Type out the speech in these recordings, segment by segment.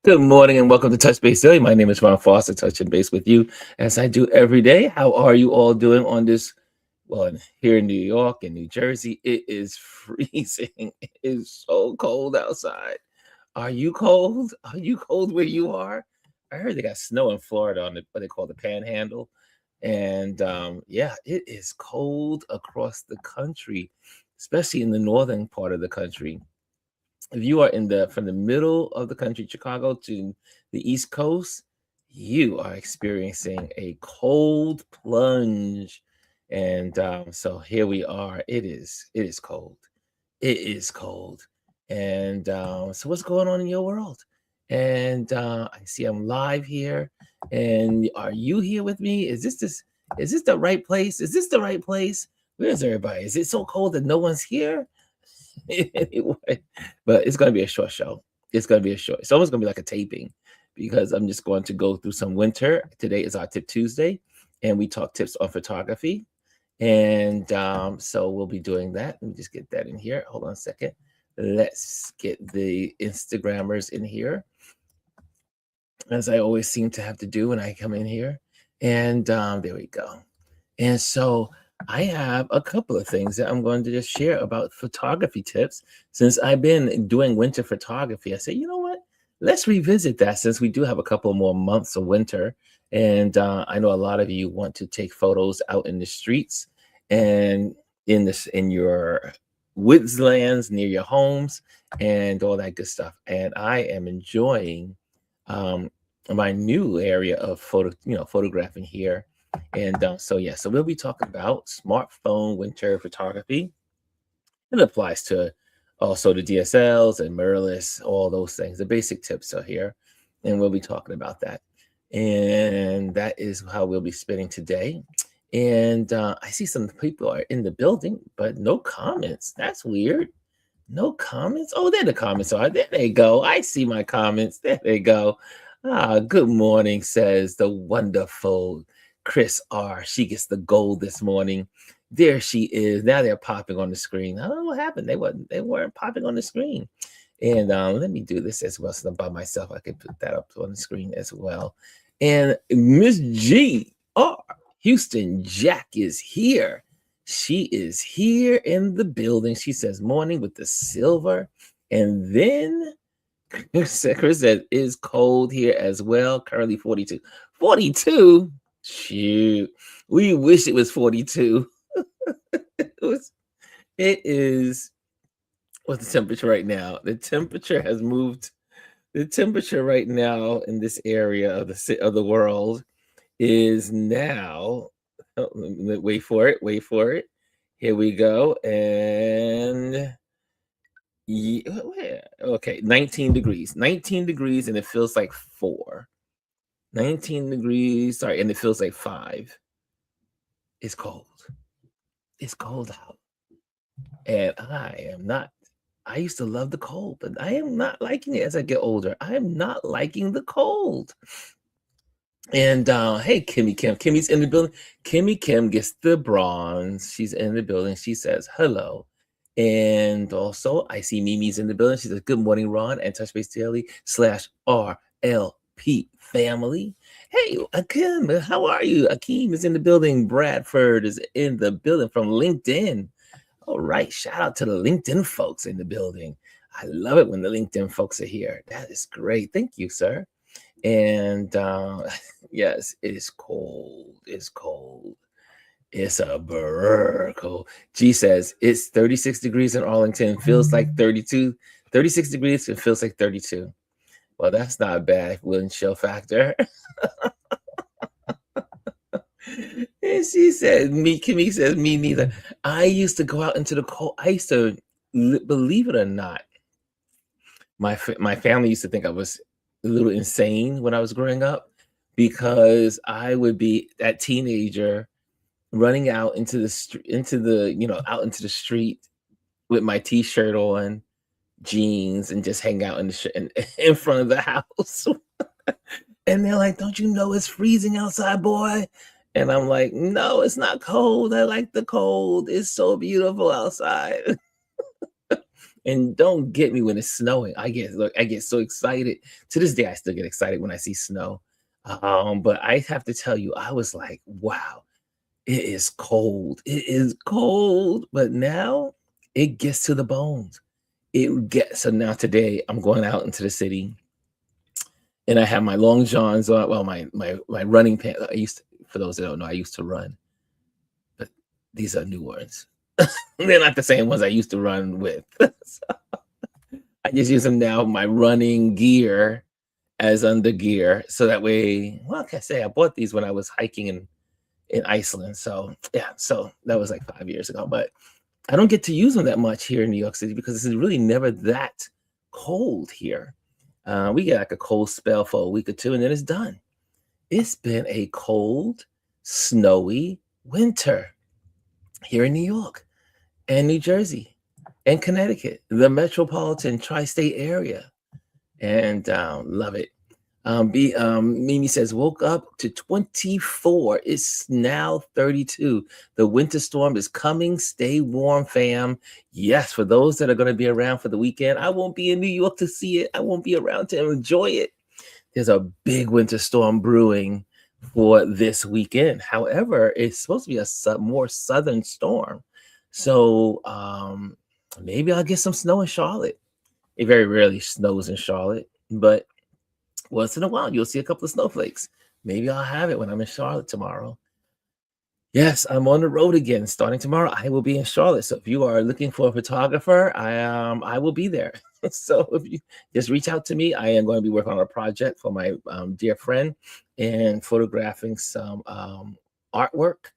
Good morning and welcome to Touch Base Daily. My name is Ron Foster, touching base with you as I do every day. How are you all doing on this? Well, here in New York and New Jersey, it is freezing. It is so cold outside. Are you cold? Are you cold where you are? I heard they got snow in Florida on what they call the Panhandle, and yeah, it is cold across the country, especially in the northern part of the country. If you are in the from the middle of the country, Chicago, to the East Coast, you are experiencing a cold plunge. And so here we are. It is cold. It is cold. And so what's going on in your world? And I see I'm live here. And are you here with me? Is this the right place? Is this the right place? Where's everybody? Is it so cold that no one's here? Anyway, but it's gonna be a short show. It's gonna be a short. It's almost gonna be like a taping because I'm just going to go through some winter. Today is our Tip Tuesday, and we talk tips on photography. And so we'll be doing that. Let me just get that in here. Hold on a second. Let's get the Instagrammers in here, as I always seem to have to do when I come in here. And there we go. And so I have a couple of things that I'm going to just share about photography tips. Since I've been doing winter photography, I said, you know what? Let's revisit that since we do have a couple more months of winter. And I know a lot of you want to take photos out in the streets and in your woods lands near your homes and all that good stuff. And I am enjoying um, my new area of photographing here. And so yeah, so we'll be talking about smartphone winter photography. It applies to also the DSLs and mirrorless, all those things. The basic tips are here, and we'll be talking about that. And that is how we'll be spending today. And I see some people are in the building, but no comments. That's weird. No comments. Oh, there the comments are. There they go. I see my comments. There they go. Good morning, says the wonderful Chris R. She gets the gold this morning. There she is. Now they're popping on the screen. I don't know what happened. They weren't popping on the screen. And let me do this as well. So I'm by myself. I can put that up on the screen as well. And Miss G R. Houston Jack is here. She is here in the building. She says morning with the silver. And then Chris said is cold here as well. Currently 42. 42? Shoot. We wish it was 42. It is what's the temperature right now? The temperature has moved. The temperature right now in this area of the world is now. Oh, wait for it. Wait for it. Here we go. And where? Okay, 19 degrees. 19 degrees, and it feels like 4. 19 degrees. Sorry, and it feels like 5. It's cold. It's cold out. And I am not. I used to love the cold, but I am not liking it as I get older. I am not liking the cold. And hey, Kimmy Kim. Kimmy's in the building. Kimmy Kim gets the bronze. She's in the building. She says hello. And also, I see Mimi's in the building. She says, good morning, Ron, and Touch Base Daily /RLP family. Hey, Akim, how are you? Akeem is in the building. Bradford is in the building from LinkedIn. All right. Shout out to the LinkedIn folks in the building. I love it when the LinkedIn folks are here. That is great. Thank you, sir. And yes, it is cold. It's cold. It's a brr cold. G says it's 36 degrees in Arlington. Feels like 32. 36 degrees. It feels like 32. Well, that's not bad. Wind chill factor. And she said, Kimmy says, me neither. I used to go out into the cold. I used to, believe it or not, my family used to think I was a little insane when I was growing up because I would be that teenager running out into out into the street with my t-shirt on, jeans, and just hang out in front of the house. And they're like, don't you know it's freezing outside, boy? And I'm like, no, it's not cold. I like the cold. It's so beautiful outside. And don't get me when it's snowing. I get so excited. To this day, I still get excited when I see snow. But I have to tell you, I was like, wow, it is cold. It is cold. But now it gets to the bones. It gets so now today I'm going out into the city and I have my long johns on. Well, my running pants. For those that don't know, I used to run, but these are new ones. They're not the same ones I used to run with. So I just use them now, my running gear as under gear. So that way, well, like I say, I bought these when I was hiking in Iceland. So yeah, so that was like 5 years ago. But I don't get to use them that much here in New York City because it's really never that cold here. We get like a cold spell for a week or two, and then it's done. It's been a cold, snowy winter here in New York and New Jersey and Connecticut, the metropolitan tri-state area, and love it. Mimi says, woke up to 24. It's now 32. The winter storm is coming. Stay warm, fam. Yes, for those that are going to be around for the weekend, I won't be in New York to see it. I won't be around to enjoy it. There's a big winter storm brewing for this weekend. However, it's supposed to be a more southern storm. So maybe I'll get some snow in Charlotte. It very rarely snows in Charlotte, but once in a while, you'll see a couple of snowflakes. Maybe I'll have it when I'm in Charlotte tomorrow. Yes, I'm on the road again. Starting tomorrow, I will be in Charlotte. So if you are looking for a photographer, I will be there. So if you just reach out to me, I am going to be working on a project for my dear friend and photographing some artwork.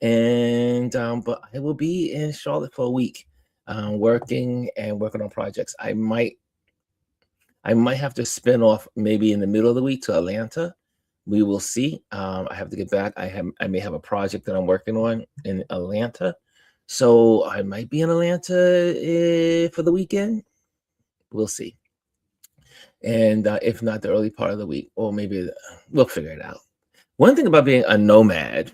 And but I will be in Charlotte for a week, working on projects. I might have to spin off maybe in the middle of the week to Atlanta. We will see. I have to get back. I may have a project that I'm working on in Atlanta. So I might be in Atlanta for the weekend. We'll see. And if not the early part of the week, or maybe we'll figure it out. One thing about being a nomad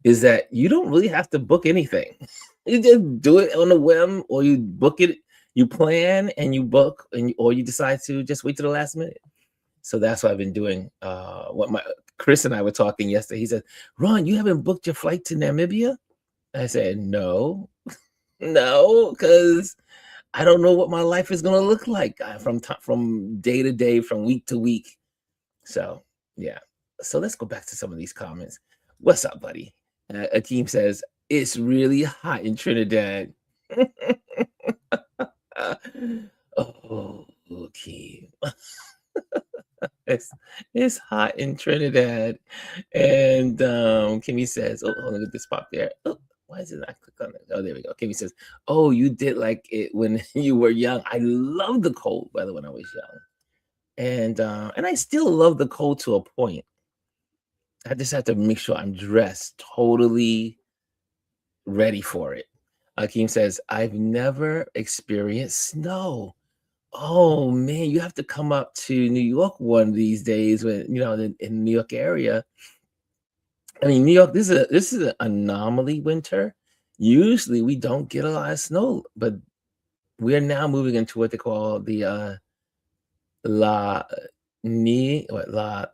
is that you don't really have to book anything. You just do it on a whim, or you book it, you plan and you book, or you decide to just wait to the last minute. So that's what I've been doing. What my Chris and I were talking yesterday. He said, "Ron, you haven't booked your flight to Namibia?" I said, "No, no, because I don't know what my life is going to look like from day to day, from week to week." So yeah. So let's go back to some of these comments. What's up, buddy? Akeem says, it's really hot in Trinidad. Oh, Akeem. It's it's hot in Trinidad. And Kimmy says, oh, hold on, get this pop there. Oh, why is it not click on it? Oh, there we go. Kimmy says, oh, you did like it when you were young. I love the cold weather when I was young. And I still love the cold to a point. I just have to make sure I'm dressed totally ready for it. Akeem says, I've never experienced snow. Oh man, you have to come up to New York one of these days when in New York area. I mean, New York, this is an anomaly winter. Usually we don't get a lot of snow, but we're now moving into what they call the La Ni what La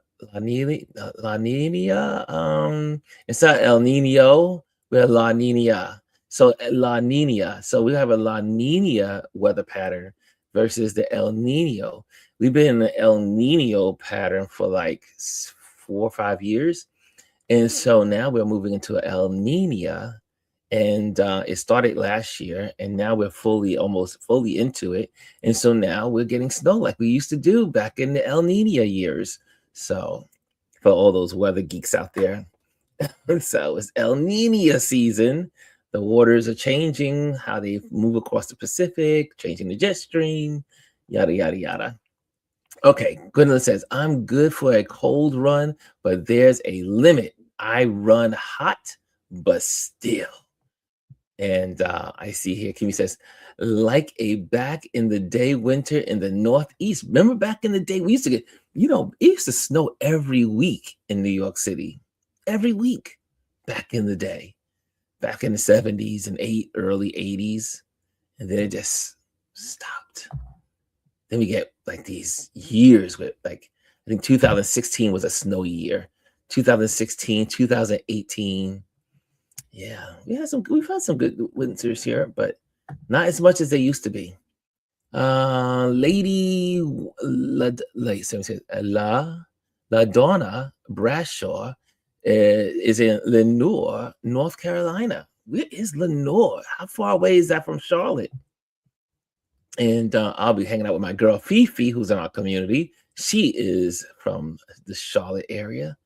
Nina. It's not El Nino, we're La Nina. So La Nina. So we have a La Nina weather pattern versus the El Nino. We've been in the El Nino pattern for like 4 or 5 years. And so now we're moving into El Nina, and it started last year, and now we're almost fully into it. And so now we're getting snow like we used to do back in the El Nina years. So for all those weather geeks out there, so it's El Nina season. The waters are changing, how they move across the Pacific, changing the jet stream, yada, yada, yada. Okay, Gwendolyn says, I'm good for a cold run, but there's a limit. I run hot, but still. And I see here, Kimmy says, like a back in the day winter in the Northeast. Remember back in the day, we used to get, it used to snow every week in New York City. Every week back in the day, back in the 70s and early 80s. And then it just stopped. Then we get like these years with like, I think 2016 was a snowy year. 2016, 2018. Yeah, we've had some good winters here, but not as much as they used to be. Lady like so it says, La Donna Brashaw is in Lenoir, North Carolina. Where is Lenoir? How far away is that from Charlotte? And I'll be hanging out with my girl Fifi, who's in our community. She is from the Charlotte area.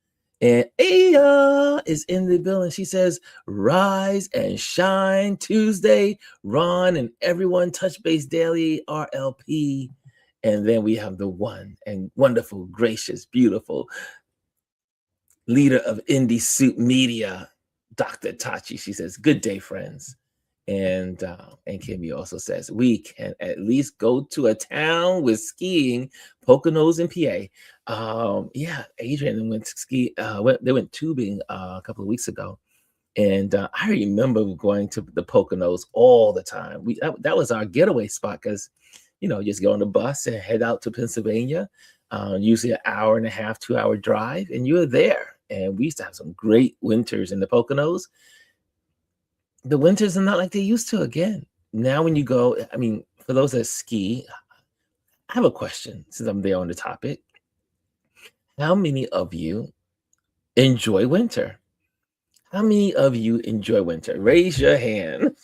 And Aya is in the building. She says, Rise and Shine Tuesday. Ron and everyone, Touch Base Daily, RLP. And then we have the one and wonderful, gracious, beautiful leader of Indie Soup Media, Dr. Tachi. She says, Good day, friends. And Kimmy also says we can at least go to a town with skiing, Poconos in PA. Yeah, Adrian went to ski. They went tubing a couple of weeks ago, and I remember going to the Poconos all the time. That was our getaway spot because, just go on the bus and head out to Pennsylvania. Usually an hour and a half, 2 hour drive, and you're there. And we used to have some great winters in the Poconos. The winters are not like they used to again. Now when you go, I mean, for those that ski, I have a question since I'm there on the topic. How many of you enjoy winter? How many of you enjoy winter? Raise your hand.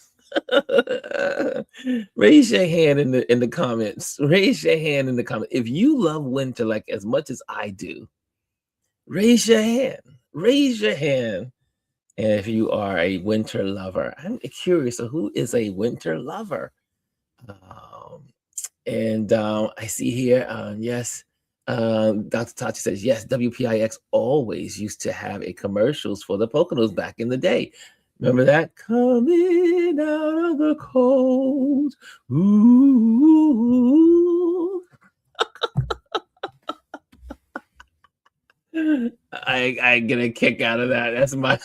Raise your hand in the comments. Raise your hand in the comments. If you love winter like as much as I do, raise your hand. Raise your hand. And if you are a winter lover, I'm curious. So who is a winter lover? I see here, yes, Dr. Tachi says, yes, WPIX always used to have a commercials for the Poconos back in the day. Remember that? Coming out of the cold. Ooh. I get a kick out of that. That's my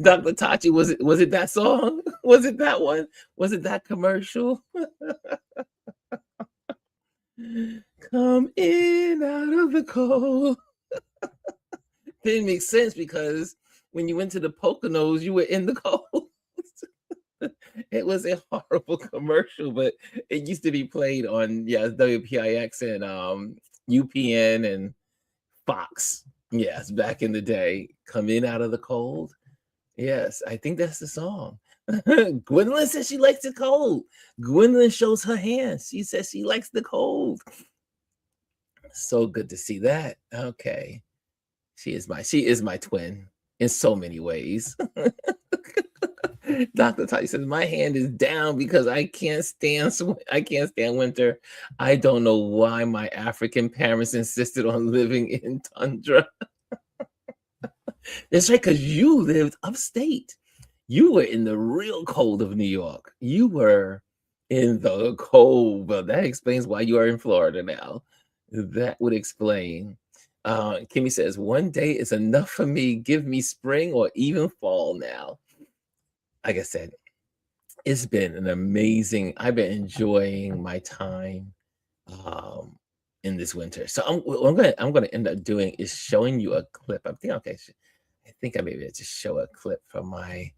Dr. Tachi. Was it that song? Was it that one? Was it that commercial? Come in out of the cold. Didn't make sense because when you went to the Poconos, you were in the cold. It was a horrible commercial, but it used to be played on WPIX and UPN and Fox. Yes, back in the day. Come in out of the cold. Yes, I think that's the song. Gwendolyn says she likes the cold. Gwendolyn shows her hands. She says she likes the cold. So good to see that. Okay. She is my twin in so many ways. Dr. Ty says my hand is down because I can't stand winter. I don't know why my African parents insisted on living in tundra. That's right, because you lived upstate. You were in the real cold of New York. You were in the cold. Well, that explains why you are in Florida now. That would explain. Kimmy says, one day is enough for me. Give me spring or even fall now. Like I said, it's been an amazing, I've been enjoying my time in this winter. So what I'm gonna end up doing is showing you a clip. I think I maybe just show a clip from my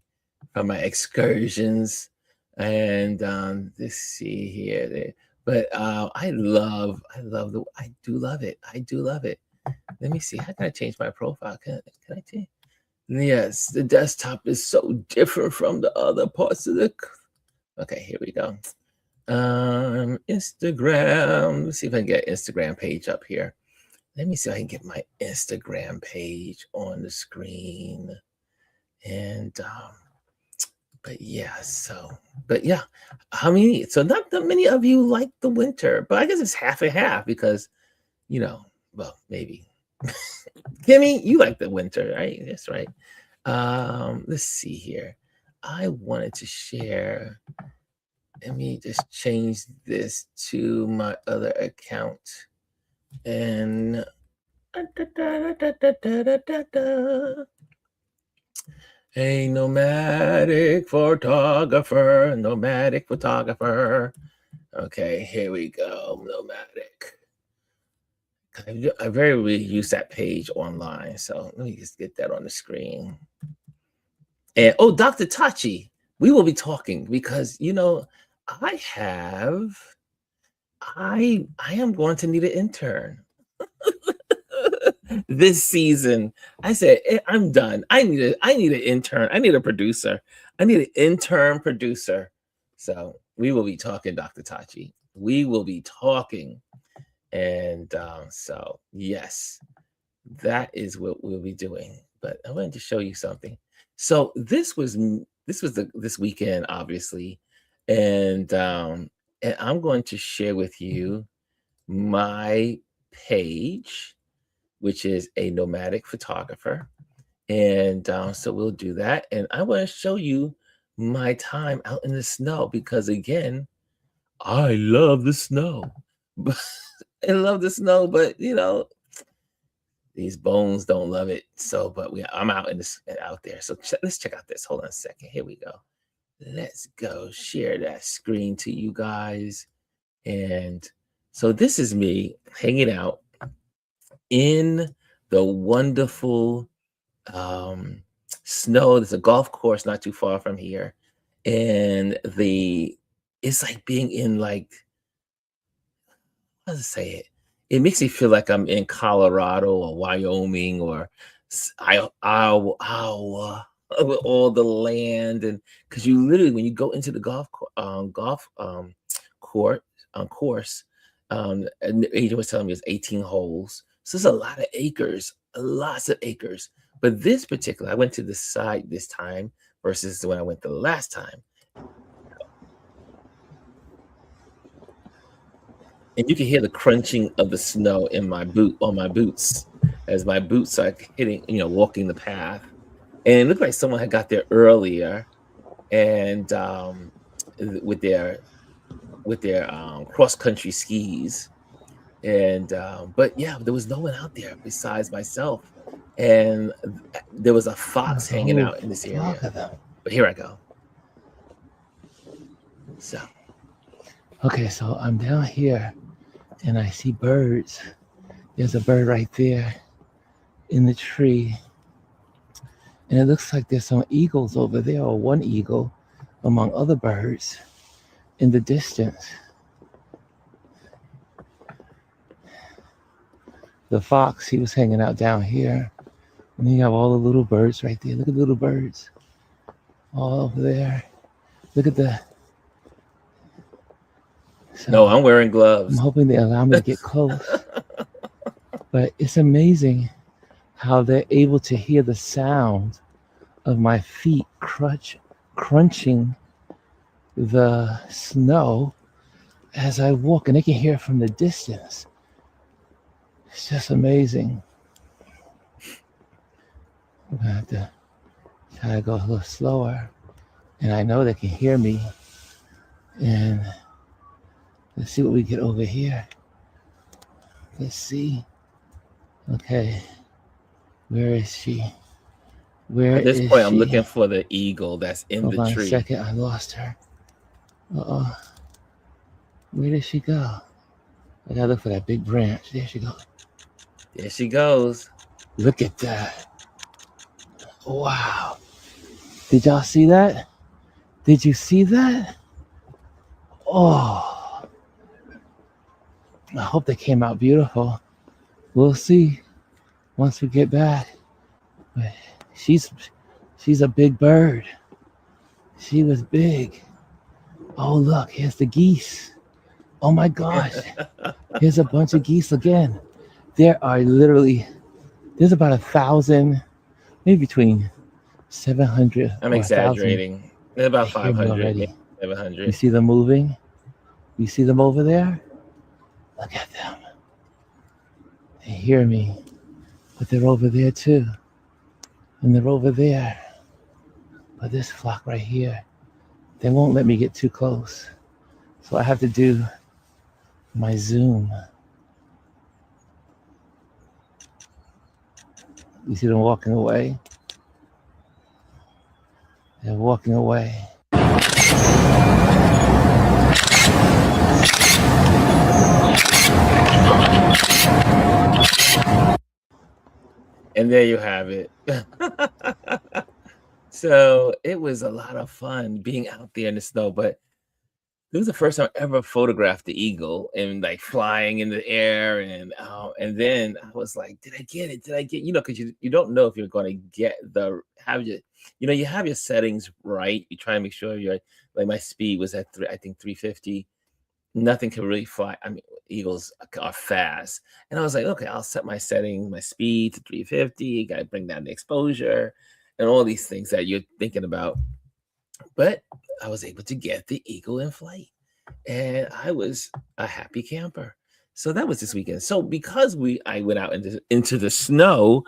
excursions. And let's see here. But I do love it. I do love it. Let me see. How can I change my profile? Can I change? Yes, the desktop is so different from the other parts of the. Okay, here we go. Instagram. Let's see if I can get Instagram page up here. Let me see if I can get my Instagram page on the screen. And but yeah, how many? So not that many of you like the winter, but I guess it's half and half because, well, maybe. Kimmy, you like the winter, right? That's right. Let's see here. I wanted to share. Let me just change this to my other account. And A nomadic photographer, nomadic photographer. Okay, here we go. Nomadic. I very rarely use that page online, so let me just get that on the screen. And oh, Dr. Tachi, we will be talking because I have I am going to need an intern this season. I said, I'm done. I need an intern. I need a producer. I need an intern producer. So we will be talking, Dr. Tachi. We will be talking. And so yes, that is what we'll be doing. But I wanted to show you something. So this weekend, obviously, and I'm going to share with you my page, which is a nomadic photographer. And so we'll do that. And I want to show you my time out in the snow because, again, I love the snow. I love the snow, but these bones don't love it. So, but I'm out out there. So let's check out this. Hold on a second. Here we go. Let's go share that screen to you guys. And so this is me hanging out in the wonderful snow. There's a golf course not too far from here. And it's like being in how to say it? It makes me feel like I'm in Colorado or Wyoming or Iowa with all the land. And because you literally, when you go into the course, and the agent was telling me it's 18 holes. So it's a lot of acres, lots of acres. But this particular, I went to the side this time versus when I went the last time. And you can hear the crunching of the snow on my boots as my boots are hitting, walking the path. And it looked like someone had got there earlier and with their cross country skis. And but yeah, there was no one out there besides myself. And there was a fox hanging out in this area. But here I go. So okay, so I'm down here and I see birds. There's a bird right there in the tree. And it looks like there's some eagles over there, or one eagle among other birds in the distance. The fox, he was hanging out down here. And then you have all the little birds right there. Look at the little birds all over there. Look at the... So, no, I'm wearing gloves. I'm hoping they allow me to get close. But it's amazing how they're able to hear the sound of my feet crunching the snow as I walk, and they can hear it from the distance. It's just amazing. I'm gonna have to try to go a little slower, and I know they can hear me. And let's see what we get over here. Let's see. Okay, where is she? Where At this is point, she? I'm looking for the eagle that's in Hold the on tree. a second, I lost her. Uh-oh. Where did she go? I gotta look for that big branch. There she goes. There she goes. Look at that. Wow. Did y'all see that? Did you see that? Oh. I hope they came out beautiful. We'll see once we get back. But she's a big bird. She was big. Oh, look, here's the geese. Oh my gosh. Here's a bunch of geese again. There are there's about 1,000, maybe between 700. I'm exaggerating. There's about 500, maybe 700. You see them moving? You see them over there? Look at them. They hear me, but they're over there too. And they're over there. But this flock right here, they won't let me get too close. So I have to do my zoom. You see them walking away? They're walking away. And there you have it. So it was a lot of fun being out there in the snow, but this was the first time I ever photographed the eagle and like flying in the air, and then I was like, did I get it? Did I get, because you don't know if you're going to get you have your settings right. You try to make sure you're like my speed was at I think 350. Nothing can really fly. I mean, eagles are fast. And I was like, okay, I'll set my setting, my speed to 350, got to bring down the exposure and all these things that you're thinking about. But I was able to get the eagle in flight and I was a happy camper. So that was this weekend. So because I went out into the snow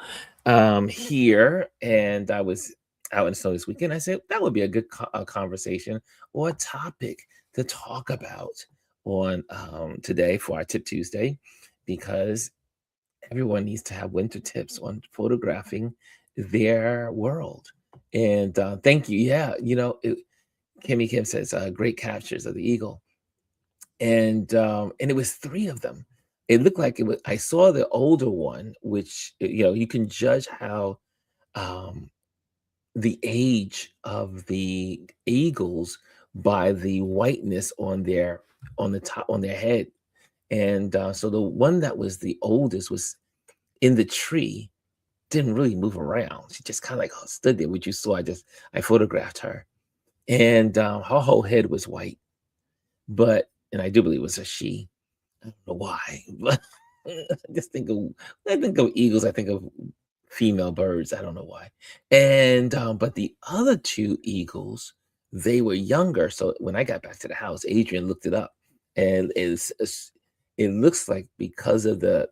here, and I was out in the snow this weekend, I said that would be a good conversation or a topic to talk about on today for our Tip Tuesday, because everyone needs to have winter tips on photographing their world. And thank you. Yeah, Kimmy Kim says great captures of the eagle, and it was three of them. It looked like it was. I saw the older one, which you can judge how um, the age of the eagles by the whiteness on the top on their head, and so the one that was the oldest was in the tree, didn't really move around. She just kind of like stood there, which you saw. I photographed her, and her whole head was white, and I do believe it was a she. I don't know why, but I just think of when I think of eagles, I think of female birds. I don't know why. And but the other two eagles, they were younger. So when I got back to the house, Adrian looked it up, and it looks like because of the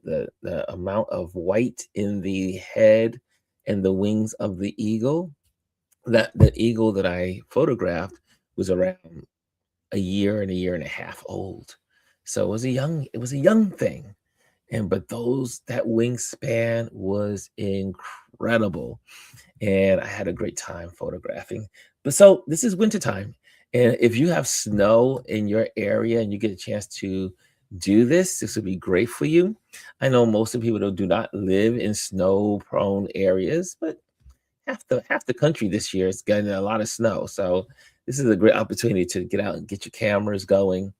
amount of white in the head and the wings of the eagle, that the eagle that I photographed was around a year and a half old. So it was a young thing. And but that wingspan was incredible. And I had a great time photographing. But so this is wintertime. And if you have snow in your area and you get a chance to do this would be great for you. I know most of the people that do not live in snow prone areas, but half the country this year is getting a lot of snow. So this is a great opportunity to get out and get your cameras going.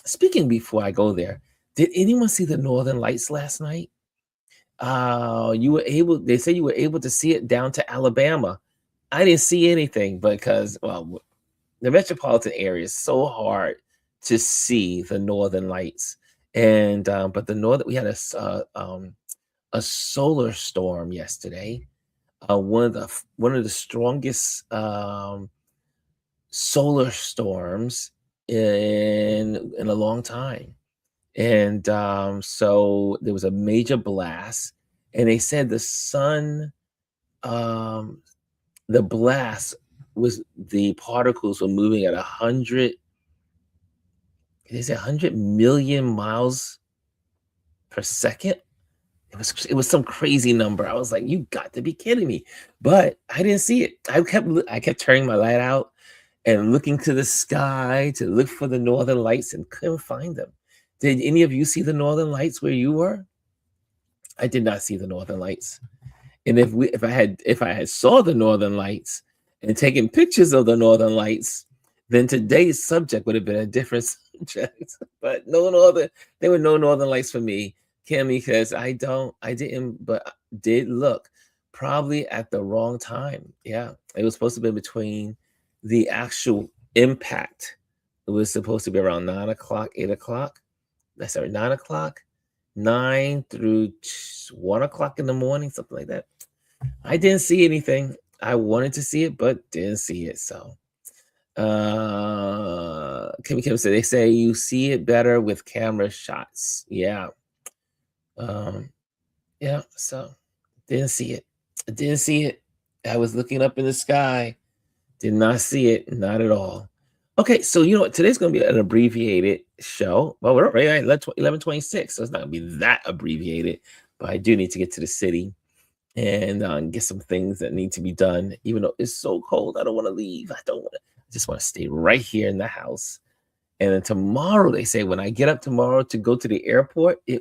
Speaking before I go there, did anyone see the Northern Lights last night? They say you were able to see it down to Alabama. I didn't see anything because, well, the metropolitan area is so hard to see the Northern Lights. And, but we had a solar storm yesterday. One of the strongest solar storms in a long time. And so there was a major blast, and they said the blast the particles were moving at 100 million miles per second. It was some crazy number. I was like, you got to be kidding me. But I didn't see it. I kept turning my light out and looking to the sky to look for the Northern Lights and couldn't find them. Did any of you see the Northern Lights where you were? I did not see the Northern Lights. And if I had saw the Northern Lights and taken pictures of the Northern Lights, then today's subject would have been a different subject. But there were no Northern Lights for me, Kimmy, because I didn't, but did look probably at the wrong time. Yeah, it was supposed to be between the actual impact. It was supposed to be around 9 o'clock, 8 o'clock. That's 9 o'clock, 9 through 1 o'clock in the morning, something like that. I didn't see anything. I wanted to see it, but didn't see it. So, Kim said they say you see it better with camera shots. Yeah. Yeah. So, didn't see it. I didn't see it. I was looking up in the sky. Did not see it. Not at all. Okay, so you know what? Today's going to be an abbreviated show. Well, we're already at 11:26, so it's not going to be that abbreviated. But I do need to get to the city and get some things that need to be done. Even though it's so cold, I don't want to leave. I just want to stay right here in the house. And then tomorrow, they say when I get up tomorrow to go to the airport, the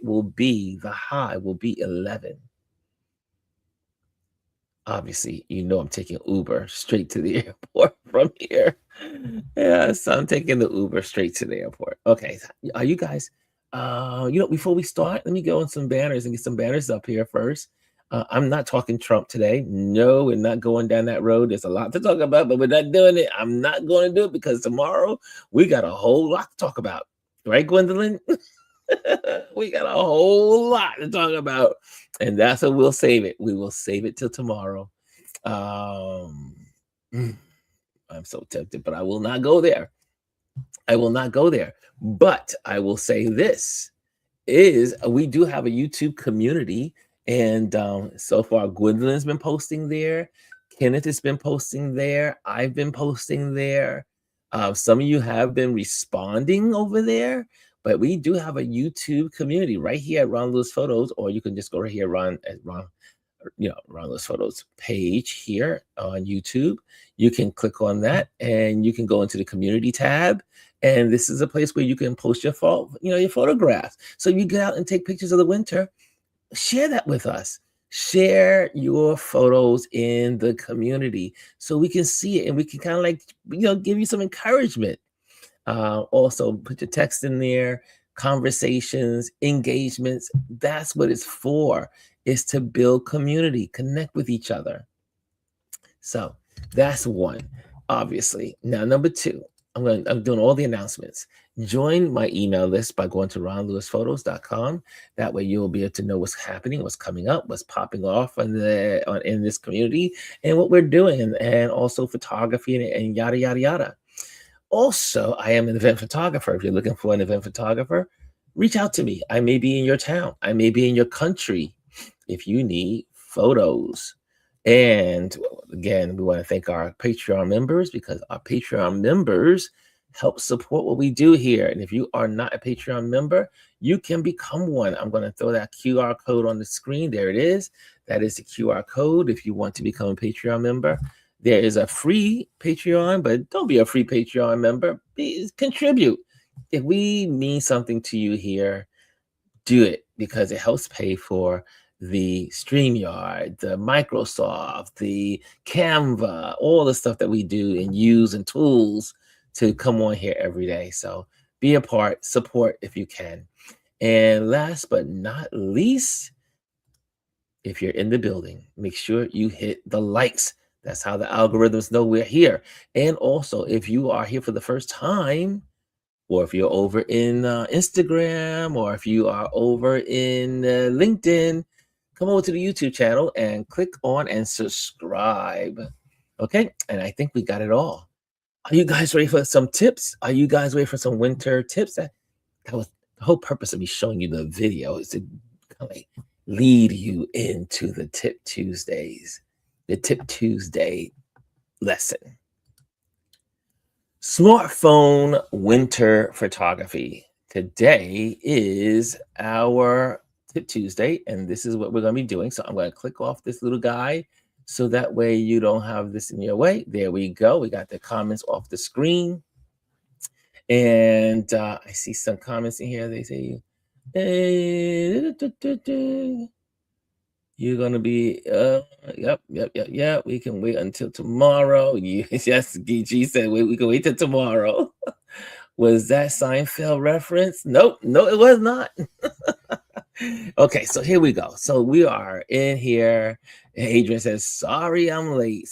high will be 11. Obviously, I'm taking Uber straight to the airport from here. Yeah, so I'm taking the Uber straight to the airport. Okay, are you guys? Before we start, let me go on some banners and get some banners up here first. I'm not talking Trump today. No, we're not going down that road. There's a lot to talk about, but we're not doing it. I'm not going to do it because tomorrow we got a whole lot to talk about. Right, Gwendolyn? We got a whole lot to talk about, and that's what we'll save it. We will save it till tomorrow. Um, I'm so tempted, but I will not go there. I will not go there. But I will say this is we do have a YouTube community, and so far Gwendolyn's been posting there. Kenneth has been posting there. I've been posting there. Some of you have been responding over there, but we do have a YouTube community right here at Ron Lewis Photos, or you can just go right here, Ron Lewis Photos page here on YouTube. You can click on that, and you can go into the community tab. And this is a place where you can post your photographs. So you get out and take pictures of the winter. Share that with us. Share your photos in the community so we can see it, and we can kind of give you some encouragement. Also, put your text in there, conversations, engagements. That's what it's for. Is to build community, connect with each other. So that's one, obviously. Now, number two, I'm doing all the announcements. Join my email list by going to ronlewisphotos.com. That way you'll be able to know what's happening, what's coming up, what's popping off in this community, and what we're doing, and also photography and yada, yada, yada. Also, I am an event photographer. If you're looking for an event photographer, reach out to me. I may be in your town. I may be in your country if you need photos. And again, we want to thank our Patreon members, because our Patreon members help support what we do here. And if you are not a Patreon member, you can become one. I'm going to throw that QR code on the screen. There it is. That is the QR code if you want to become a Patreon member. There is a free Patreon, but don't be a free Patreon member. Contribute. If we mean something to you here, do it, because it helps pay for the StreamYard, the Microsoft, the Canva, all the stuff that we do and use and tools to come on here every day. So be a part, support if you can. And last but not least, if you're in the building, make sure you hit the likes. That's how the algorithms know we're here. And also, if you are here for the first time, or if you're over in Instagram, or if you are over in LinkedIn, come over to the YouTube channel and click on and subscribe. Okay, and I think we got it all. Are you guys ready for some tips? Are you guys ready for some winter tips? That was the whole purpose of me showing you the video, is to kind of lead you into the Tip Tuesdays, the Tip Tuesday lesson. Smartphone winter photography. Today is our Tip Tuesday, and this is what we're going to be doing. So I'm going to click off this little guy so that way you don't have this in your way. There we go. We got the comments off the screen. And I see some comments in here. They say, hey, you're going to be, yep. We can wait until tomorrow. Yes, GG said we can wait till tomorrow. Was that Seinfeld reference? Nope, no, it was not. Okay, so here we go. So we are in here. Adrian says, sorry, I'm late.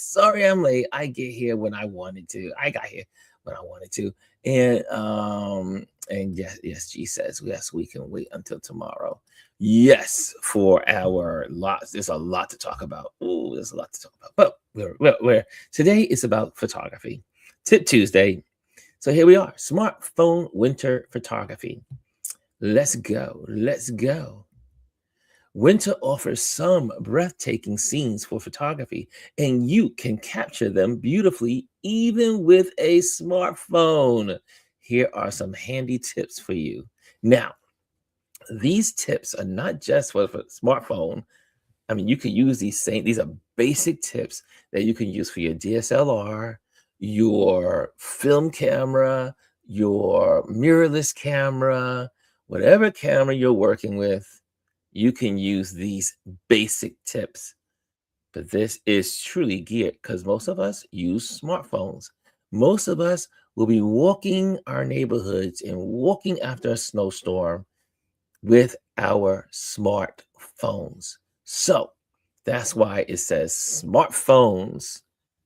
I get here when I wanted to. I got here when I wanted to. And yes, G says, yes, we can wait until tomorrow. Yes, for our lots. There's a lot to talk about. Oh, there's a lot to talk about. But we're today is about photography. Tip Tuesday. So here we are. Smartphone winter photography. Let's go. Winter offers some breathtaking scenes for photography, and you can capture them beautifully even with a smartphone. Here are some handy tips for you. Now, these tips are not just for the smartphone, I mean, you can use these are basic tips that you can use for your DSLR, your film camera, your mirrorless camera, whatever camera you're working with, you can use these basic tips. But this is truly geared because most of us use smartphones. Most of us will be walking our neighborhoods and walking after a snowstorm with our smartphones. So that's why it says smartphones.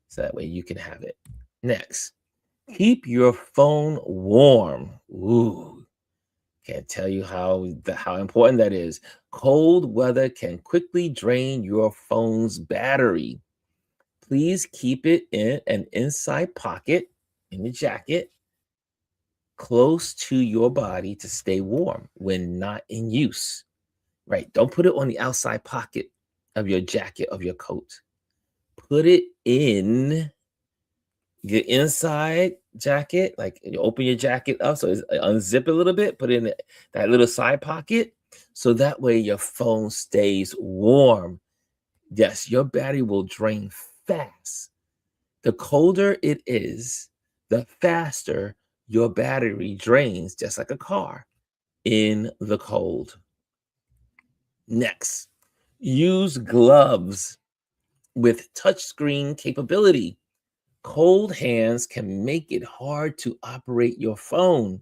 So that way you can have it. Next, keep your phone warm. Ooh, can't tell you how important that is. Cold weather can quickly drain your phone's battery. Please keep it in an inside pocket in the jacket close to your body to stay warm when not in use. Right. Don't put it on the outside pocket of your jacket of your coat. Put it in your inside jacket. Like you open your jacket up, so unzip a little bit, put it in that little side pocket. So that way your phone stays warm. Yes, your battery will drain fast. The colder it is, the faster your battery drains, just like a car in the cold. Next, use gloves with touchscreen capability. Cold hands can make it hard to operate your phone.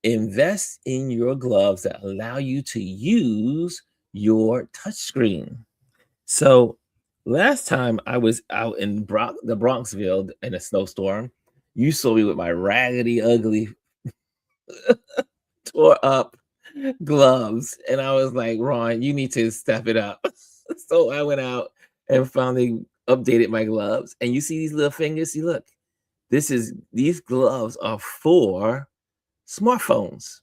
Invest in your gloves that allow you to use your touchscreen. So, last time I was out in the Bronxville in a snowstorm, you saw me with my raggedy, ugly, tore up gloves. And I was like, Ron, you need to step it up. So I went out and finally updated my gloves. And you see these little fingers? See, look, these gloves are for smartphones.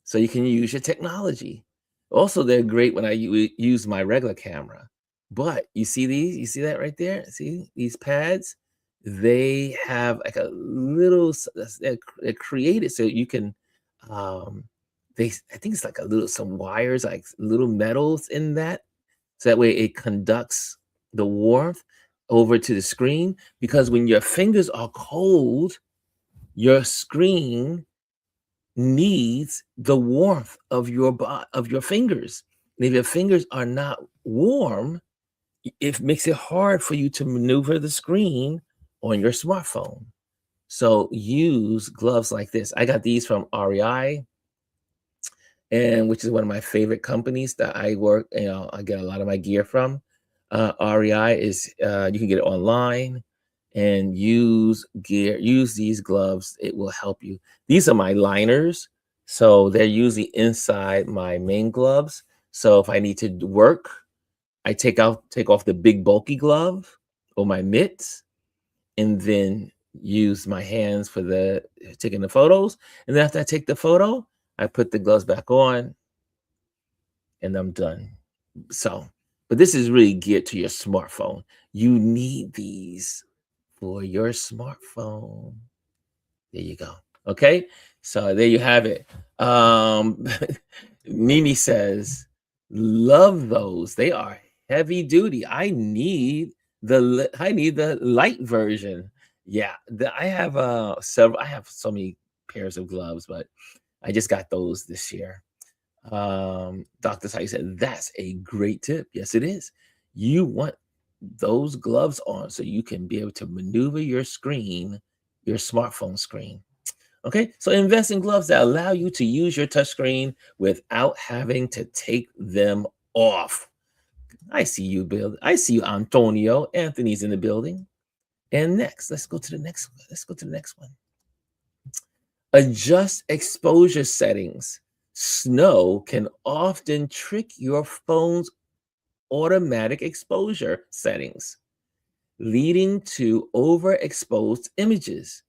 So you can use your technology. Also, they're great when I use my regular camera. But you see these? You see that right there? See these pads? They have like a little, they're created so you can I think it's like a little some wires, like little metals in that. So that way it conducts the warmth over to the screen. Because when your fingers are cold, your screen needs the warmth of of your fingers. And if your fingers are not warm, it makes it hard for you to maneuver the screen on your smartphone. So use gloves like this. I got these from REI, and which is one of my favorite companies that I work, I get a lot of my gear from. REI is you can get it online and use these gloves. It will help you. These are my liners, so they're usually inside my main gloves. So if I need to work, I take off the big bulky glove or my mitts, and then use my hands for the taking the photos. And then after I take the photo, I put the gloves back on and I'm done. So, but this is really geared to your smartphone. You need these for your smartphone. There you go. Okay. So there you have it. Mimi says, love those. They are heavy duty. I need the light version. Yeah. I have I have so many pairs of gloves, but I just got those this year. Dr. Sai said, that's a great tip. Yes, it is. You want those gloves on so you can be able to maneuver your screen, your smartphone screen. Okay, so invest in gloves that allow you to use your touchscreen without having to take them off. I see you, Bill. I see you, Antonio. Anthony's in the building. And next, let's go to the next one. Let's go to the next one. Adjust exposure settings. Snow can often trick your phone's automatic exposure settings, leading to overexposed images.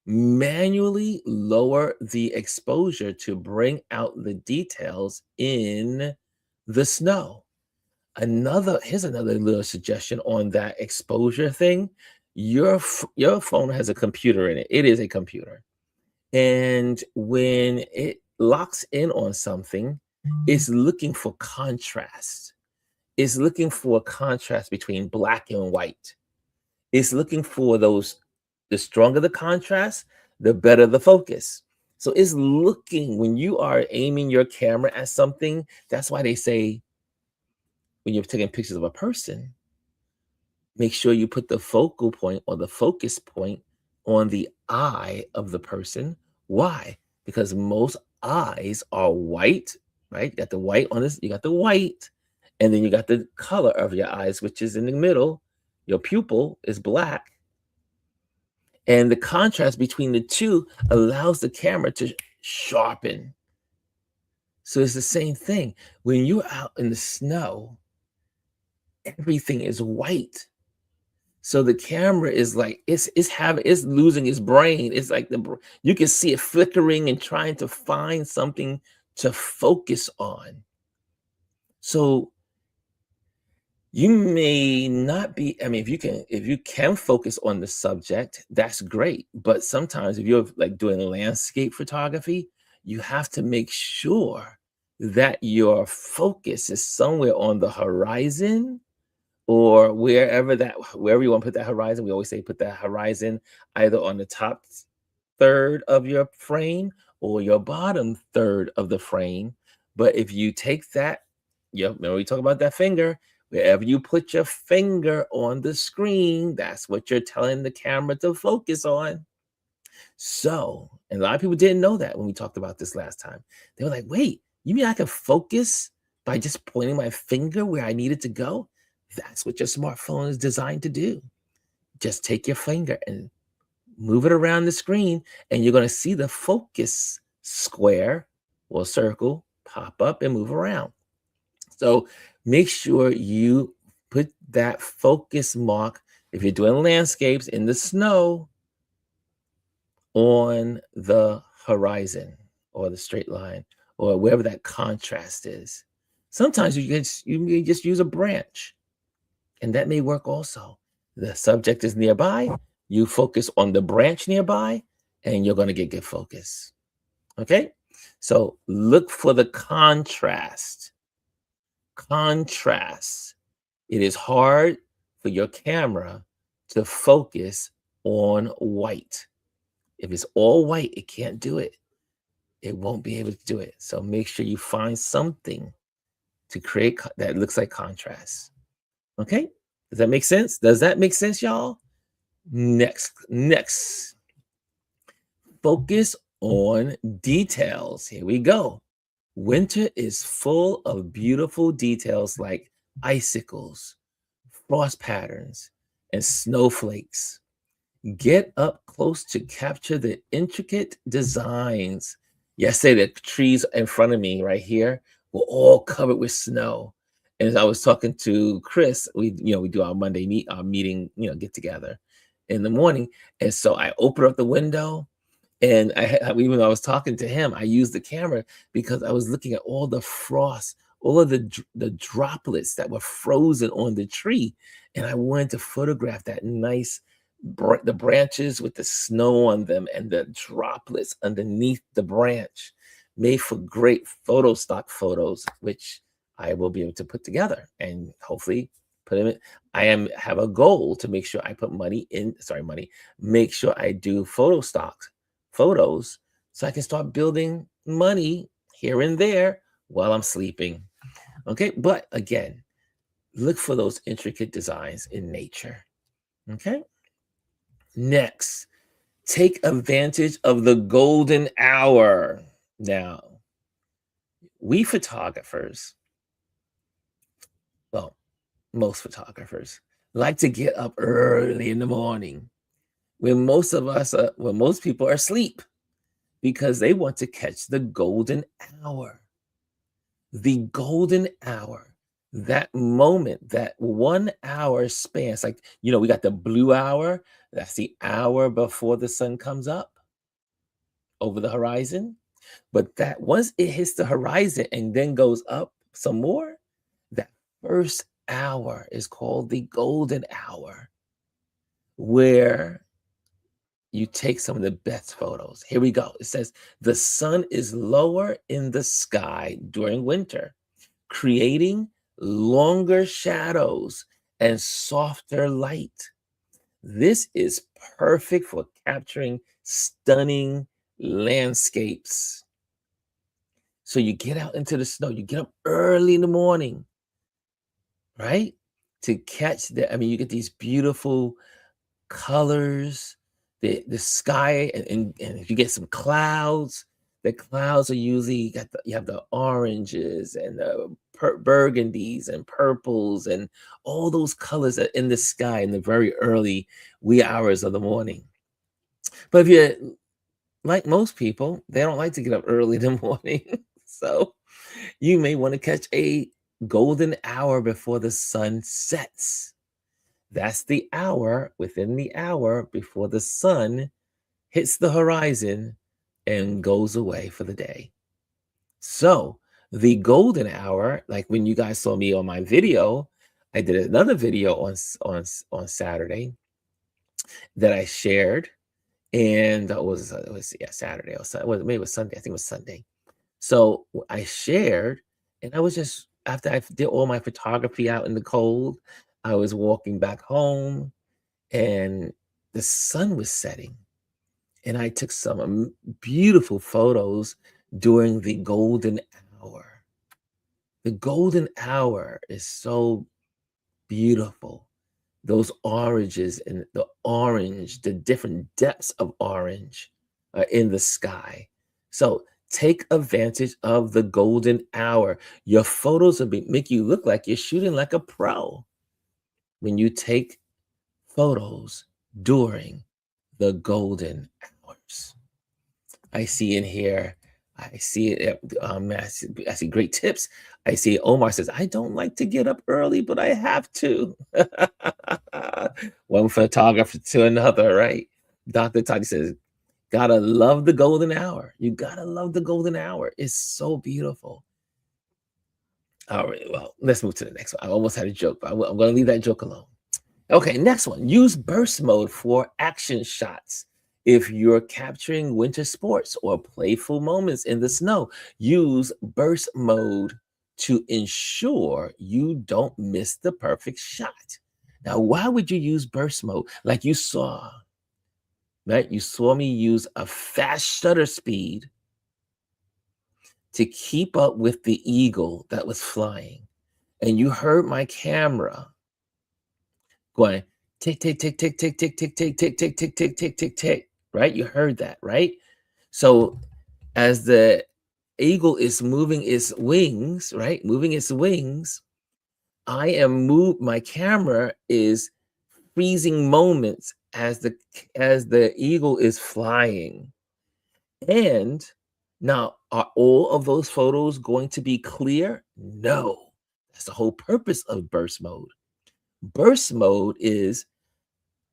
Manually lower the exposure to bring out the details in the snow. Here's another little suggestion on that exposure thing. Your phone has a computer in it. It is a computer. And when it locks in on something, it's looking for contrast. It's looking for a contrast between black and white. It's looking for those, the stronger the contrast, the better the focus. So it's looking, when you are aiming your camera at something, that's why they say when you're taking pictures of a person, make sure you put the focal point or the focus point on the eye of the person. Why? Because most eyes are white, right? You got the white on this, you got the white, and then you got the color of your eyes, which is in the middle. Your pupil is black. And the contrast between the two allows the camera to sharpen. So it's the same thing. When you're out in the snow, everything is white. So the camera is like it's losing its brain. It's like you can see it flickering and trying to find something to focus on. So you may not be, I mean, if you can focus on the subject, that's great. But sometimes if you're like doing landscape photography, you have to make sure that your focus is somewhere on the horizon, or wherever you want to put that horizon. We always say put that horizon either on the top third of your frame or your bottom third of the frame. But if you take that, remember we talk about that finger, wherever you put your finger on the screen, that's what you're telling the camera to focus on. So, and a lot of people didn't know that when we talked about this last time. They were like, wait, you mean I can focus by just pointing my finger where I need it to go? That's what your smartphone is designed to do. Just take your finger and move it around the screen, and you're going to see the focus square or circle pop up and move around. So make sure you put that focus mark, if you're doing landscapes in the snow, on the horizon or the straight line or wherever that contrast is. Sometimes you may just use a branch, and that may work also. The subject is nearby, you focus on the branch nearby, and you're going to get good focus. Okay? So look for the contrast. Contrast. It is hard for your camera to focus on white. If it's all white, it can't do it. It won't be able to do it. So make sure you find something to create that looks like contrast. Okay? Does that make sense? Does that make sense, y'all? Next. Focus on details. Here we go. Winter is full of beautiful details like icicles, frost patterns, and snowflakes. Get up close to capture the intricate designs. Yesterday, the trees in front of me right here were all covered with snow. And as I was talking to Chris, we do our Monday meeting, get together in the morning. And so I opened up the window, and even though I was talking to him, I used the camera because I was looking at all the frost, all of the droplets that were frozen on the tree. And I wanted to photograph that nice, the branches with the snow on them and the droplets underneath the branch. Made for great stock photos, which I will be able to put together and hopefully put them in. Have a goal to make sure I put make sure I do stock photos so I can start building money here and there while I'm sleeping. Okay, but again, look for those intricate designs in nature. Okay. Next, take advantage of the golden hour. Now, we photographers, well, most photographers, like to get up early in the morning when most people are asleep because they want to catch the golden hour. The golden hour, that moment, that 1 hour span. It's like, we got the blue hour. That's the hour before the sun comes up over the horizon. But that once it hits the horizon and then goes up some more, that first hour is called the golden hour, where you take some of the best photos. Here we go. It says, the sun is lower in the sky during winter, creating longer shadows, and softer light. This is perfect for capturing stunning landscapes. So you get out into the snow, you get up early in the morning, right? To catch the, I mean, you get these beautiful colors, the sky, and if you get some clouds, the clouds are usually you have the oranges and the burgundies and purples and all those colors are in the sky in the very early wee hours of the morning. But if you're like most people, they don't like to get up early in the morning. So you may want to catch a golden hour before the sun sets. That's the hour within the hour before the sun hits the horizon and goes away for the day. So, the golden hour, like when you guys saw me on my video, I did another video on Saturday that I shared, and it was yeah Saturday or maybe it was Sunday. I think it was Sunday. So I shared, and I was just after I did all my photography out in the cold, I was walking back home and the sun was setting. And I took some beautiful photos during the golden hour. The golden hour is so beautiful. Those oranges and the orange, the different depths of orange in the sky. So take advantage of the golden hour. Your photos will make you look like you're shooting like a pro when you take photos during the golden hours. I see in here, I see it. I see great tips. I see Omar says, I don't like to get up early, but I have to. One photographer to another, right? Dr. Tati says, gotta love the golden hour. You gotta love the golden hour. It's so beautiful. All right, well, let's move to the next one. I almost had a joke, but I'm going to leave that joke alone. Okay, next one. Use burst mode for action shots. If you're capturing winter sports or playful moments in the snow, use burst mode to ensure you don't miss the perfect shot. Now, why would you use burst mode? Like you saw, right? You saw me use a fast shutter speed to keep up with the eagle that was flying. And you heard my camera going tick, tick, tick, tick, tick, tick, tick, tick, tick, tick, tick, tick, tick, tick, tick, right? You heard that, right? So as the eagle is moving its wings, right? Moving its wings, my camera is freezing moments as the eagle is flying. And now, are all of those photos going to be clear? No. That's the whole purpose of burst mode. Burst mode is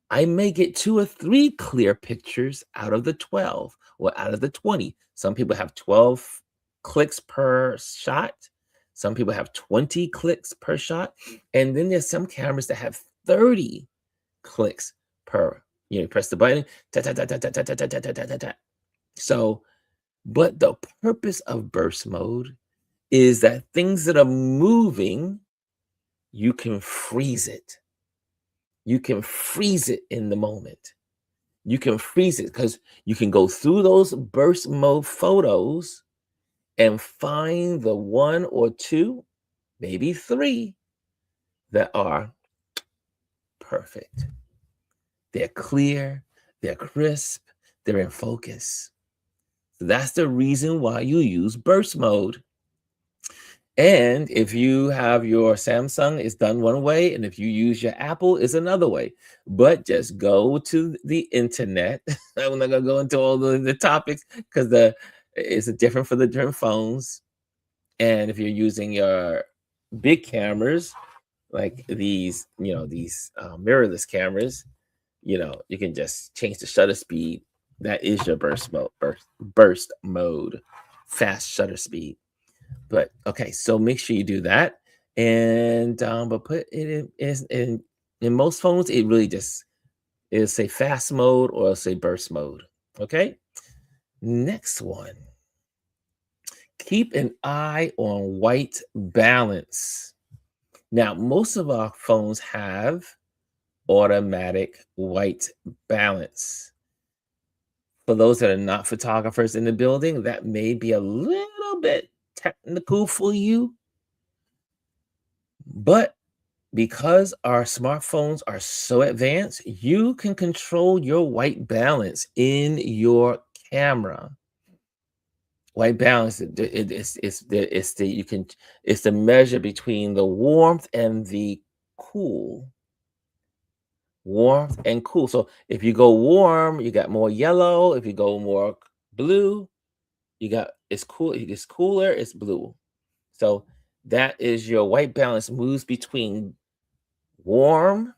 I may get 2 or 3 clear pictures out of the 12 or out of the 20. Some people have 12 clicks per shot. Some people have 20 clicks per shot. And then there's some cameras that have 30 clicks per. You press the button. Ta, ta, ta, ta, ta, ta, ta, ta, ta, ta, ta, ta. So, but the purpose of burst mode is that things that are moving, you can freeze it. You can freeze it in the moment. You can freeze it because you can go through those burst mode photos and find the 1 or 2, maybe 3 that are perfect. They're clear, they're crisp, they're in focus. So that's the reason why you use burst mode. And if you have your Samsung, it's done one way, and if you use your Apple, it's another way. But just go to the internet. I'm not gonna go into all the topics because it's different for the different phones. And if you're using your big cameras, like these mirrorless cameras, you can just change the shutter speed. That is your burst mode, fast shutter speed. But okay, so make sure you do that. And but put it in most phones, it really just it'll say fast mode or it'll say burst mode. Okay. Next one. Keep an eye on white balance. Now, most of our phones have automatic white balance. For those that are not photographers in the building, that may be a little bit technical for you, but because our smartphones are so advanced, you can control your white balance in your camera. White balance, it's the measure between the warmth and the cool. Warmth and cool. So if you go warm, you got more yellow. If you go more blue, you got it's cool. It's cooler. It's blue. So that is your white balance moves between warm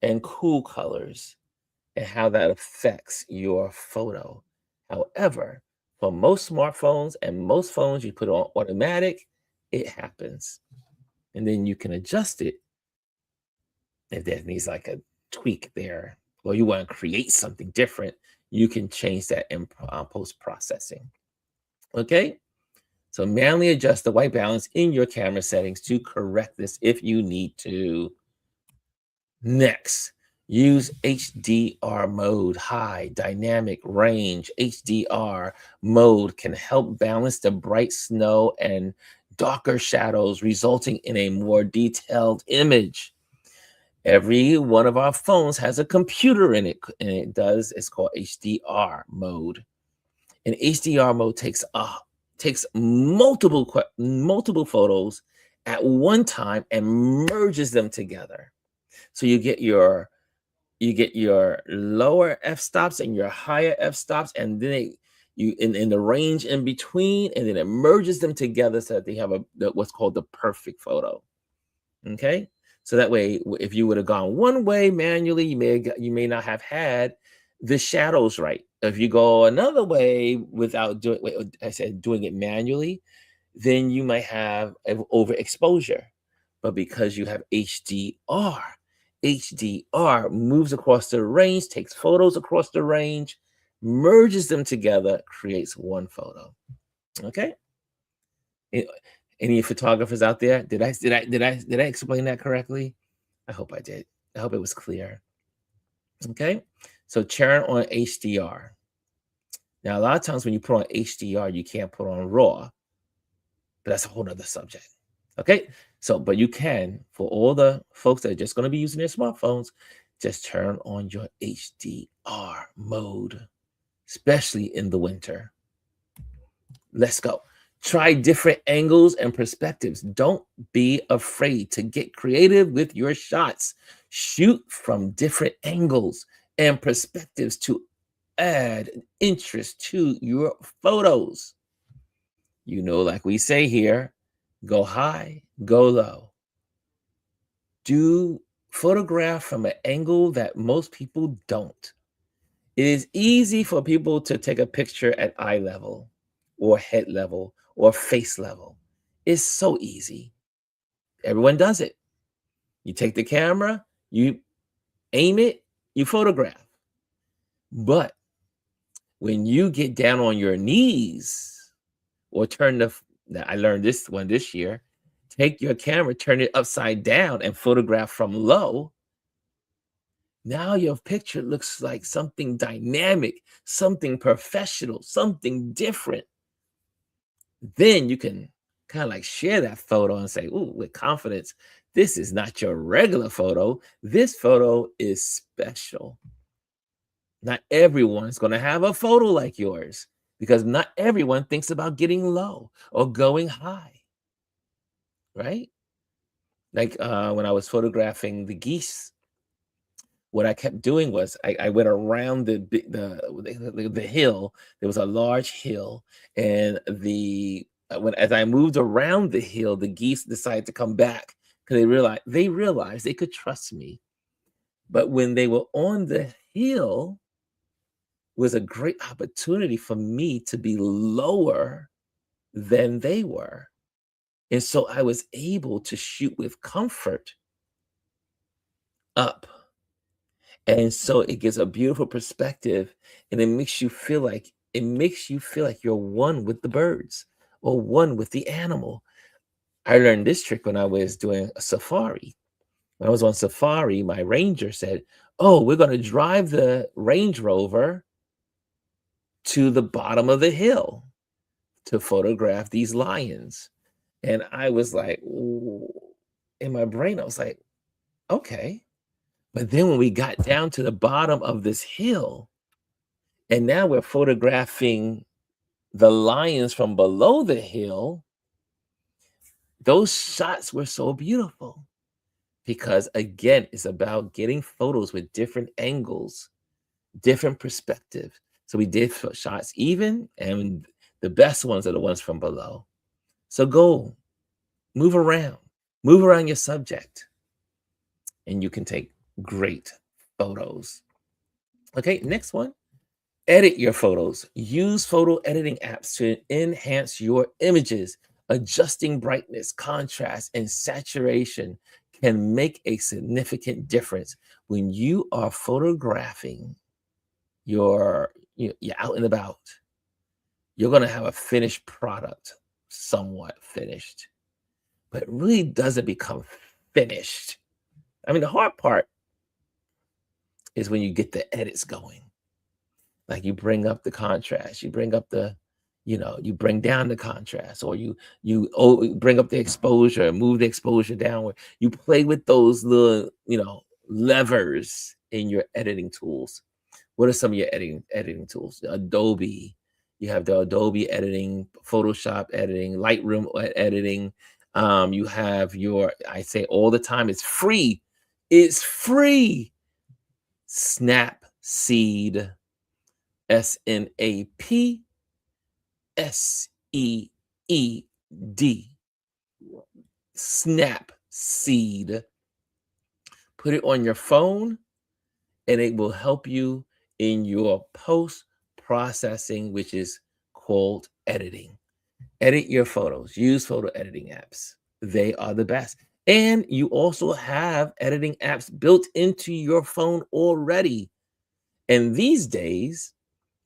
and cool colors and how that affects your photo. However, for most smartphones and most phones you put on automatic, it happens. And then you can adjust it if there needs like a tweak there, or you want to create something different, you can change that in post processing. Okay. So manually adjust the white balance in your camera settings to correct this if you need to. Next, use HDR mode, high dynamic range. HDR mode can help balance the bright snow and darker shadows, resulting in a more detailed image. Every one of our phones has a computer in it, and it's called HDR mode. And HDR mode takes multiple photos at one time and merges them together. So you get your lower f-stops and your higher f-stops, and then you in the range in between, and then it merges them together so that they have what's called the perfect photo. Okay, so that way, if you would have gone one way manually, you may not have had the shadows right. If you go another way without doing it manually, then you might have overexposure. But because you have HDR moves across the range, takes photos across the range, merges them together, creates one photo. Okay. Any photographers out there? Did I explain that correctly? I hope I did. I hope it was clear. Okay. So turn on HDR. Now, a lot of times when you put on HDR, you can't put on RAW, but that's a whole nother subject. Okay. So, but you can, for all the folks that are just going to be using their smartphones, just turn on your HDR mode, especially in the winter. Let's go. Try different angles and perspectives. Don't be afraid to get creative with your shots. Shoot from different angles and perspectives to add interest to your photos. You know, like we say here, go high, go low. Do photograph from an angle that most people don't. It is easy for people to take a picture at eye level or head level or face level. It's so easy. Everyone does it. You take the camera, you aim it, you photograph. But when you get down on your knees or I learned this one this year, take your camera, turn it upside down and photograph from low. Now your picture looks like something dynamic, something professional, something different. Then you can kind of like share that photo and say, ooh, with confidence, this is not your regular photo. This photo is special. Not everyone's going to have a photo like yours because not everyone thinks about getting low or going high, right? Like when I was photographing the geese, what I kept doing was I went around the hill. There was a large hill, and as I moved around the hill, the geese decided to come back because they realized they could trust me. But when they were on the hill, was a great opportunity for me to be lower than they were, and so I was able to shoot with comfort up. And so it gives a beautiful perspective, and it makes you feel like you're one with the birds or one with the animal. I learned this trick when I was doing a safari. When I was on safari, my ranger said, "Oh, we're going to drive the Range Rover to the bottom of the hill to photograph these lions." And I was like, "Ooh." In my brain, I was like, okay. But then when we got down to the bottom of this hill, and now we're photographing the lions from below the hill, those shots were so beautiful because, again, it's about getting photos with different angles, different perspectives. So we did shots even, and the best ones are the ones from below. So go move around your subject, and you can take great photos. Okay, next one. Edit your photos. Use photo editing apps to enhance your images. Adjusting brightness, contrast, and saturation can make a significant difference when you are photographing you're out and about. You're going to have a finished product, somewhat finished, but it really doesn't become finished. I mean, the hard part is when you get the edits going. Like you bring up the contrast, you bring up you bring down the contrast, or you bring up the exposure, move the exposure downward. You play with those little, levers in your editing tools. What are some of your editing tools? Adobe. You have the Adobe editing, Photoshop editing, Lightroom editing. You have I say all the time, it's free. It's free. Snapseed. Snapseed. Snapseed. Put it on your phone, and it will help you in your post processing, which is called editing. Edit your photos. Use photo editing apps. They are the best. And you also have editing apps built into your phone already. And these days,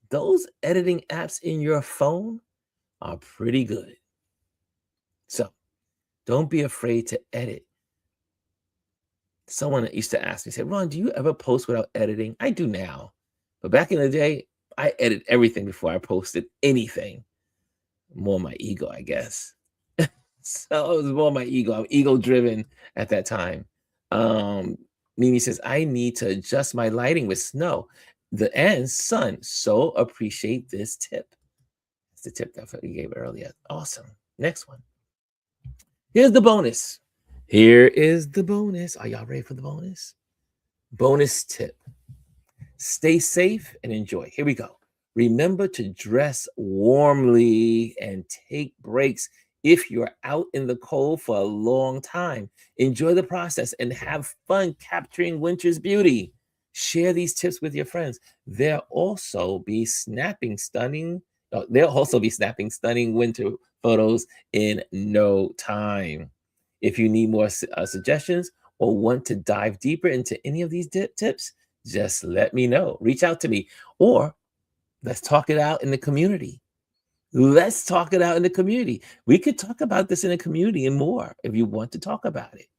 those editing apps in your phone are pretty good. So don't be afraid to edit. Someone used to ask me, say, "Ron, do you ever post without editing?" I do now. But back in the day, I edit everything before I posted anything. More my ego, I guess. So it was more my ego. I'm ego driven at that time. Um, Mimi says, "I need to adjust my lighting with snow and sun. So appreciate this tip." That's the tip that we gave earlier. Awesome. Next one. Here's the bonus. Here is the bonus. Are y'all ready for the bonus? Bonus tip. Stay safe and enjoy. Here we go. Remember to dress warmly and take breaks if you're out in the cold for a long time. Enjoy the process and have fun capturing winter's beauty. Share these tips with your friends. They'll also be snapping stunning winter photos in no time. If you need more suggestions or want to dive deeper into any of these tips, just let me know. Reach out to me, or let's talk it out in the community. Let's talk it out in the community. We could talk about this in the community and more if you want to talk about it.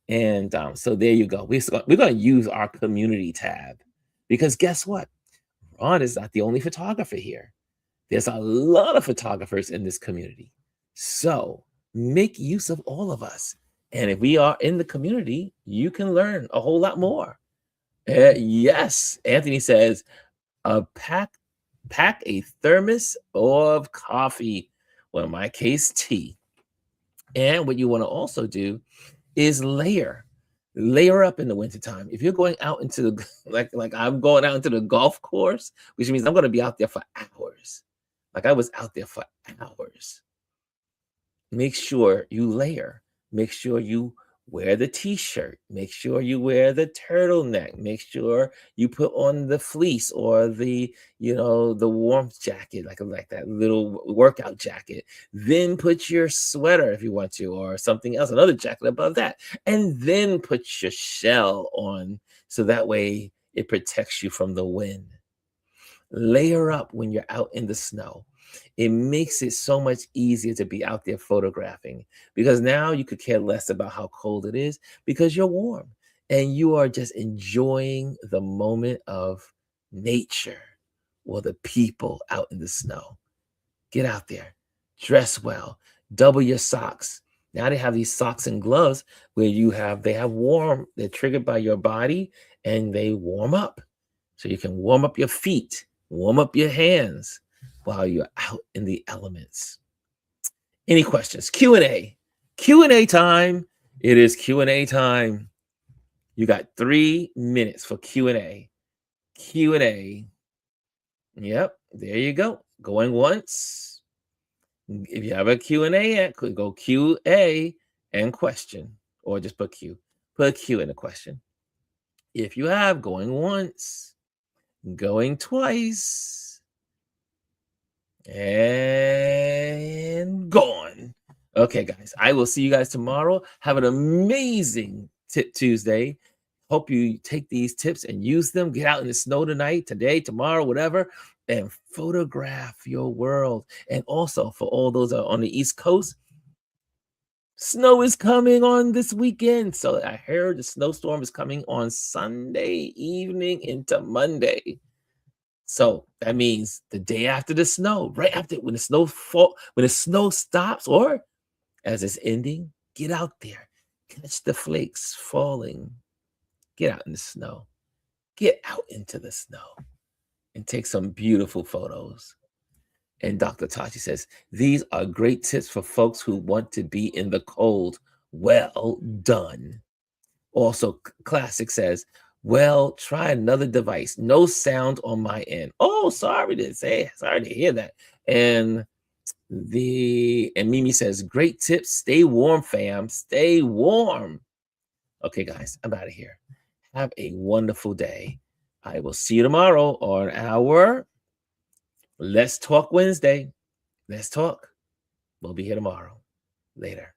And so there you go. We're going to use our community tab, because guess what? Ron is not the only photographer here. There's a lot of photographers in this community. So make use of all of us. And if we are in the community, you can learn a whole lot more. Yes, Anthony says, pack a thermos of coffee. Well, in my case, tea. And what you want to also do is layer up in the wintertime. If you're going out into the like I'm going out into the golf course, which means I'm going to be out there for hours. Like I was out there for hours. Make sure you layer. Make sure you wear the t-shirt. Make sure you wear the turtleneck. Make sure you put on the fleece or the warmth jacket, like that little workout jacket. Then put your sweater if you want to, or something else, another jacket above that. And then put your shell on, so that way it protects you from the wind. Layer up when you're out in the snow. it makes it so much easier to be out there photographing, because now you could care less about how cold it is because you're warm and you are just enjoying the moment of nature or the people out in the snow. Get out there, dress well, double your socks. Now they have these socks and gloves where they have warm, they're triggered by your body and they warm up. So you can warm up your feet, warm up your hands while you're out in the elements. Any questions? Q&A. Q&A time. It is Q&A time. You got 3 minutes for Q&A. Q&A. Yep, there you go. Going once. If you have a Q&A, go QA and question, or just put Q. Put a Q in the question. If you have, going once, going twice, and gone. Okay, guys, I will see you guys tomorrow. Have an amazing Tip Tuesday. Hope you take these tips and use them. Get out in the snow tonight, today, tomorrow, whatever, and photograph your world. And also, for all those on the East Coast, snow is coming on this weekend. So I heard the snowstorm is coming on Sunday evening into Monday. So that means the day after the snow, right after when the snow stops, or as it's ending, get out there, catch the flakes falling. Get out in the snow. Get out into the snow and take some beautiful photos. And Dr. Tachi says, these are great tips for folks who want to be in the cold. Well done. Also, Classic says, well, try another device. No sound on my end. Oh, sorry to hear that. And Mimi says, great tips. Stay warm, fam. Stay warm. Okay, guys, I'm out of here. Have a wonderful day. I will see you tomorrow on our Let's Talk Wednesday. Let's talk. We'll be here tomorrow. Later.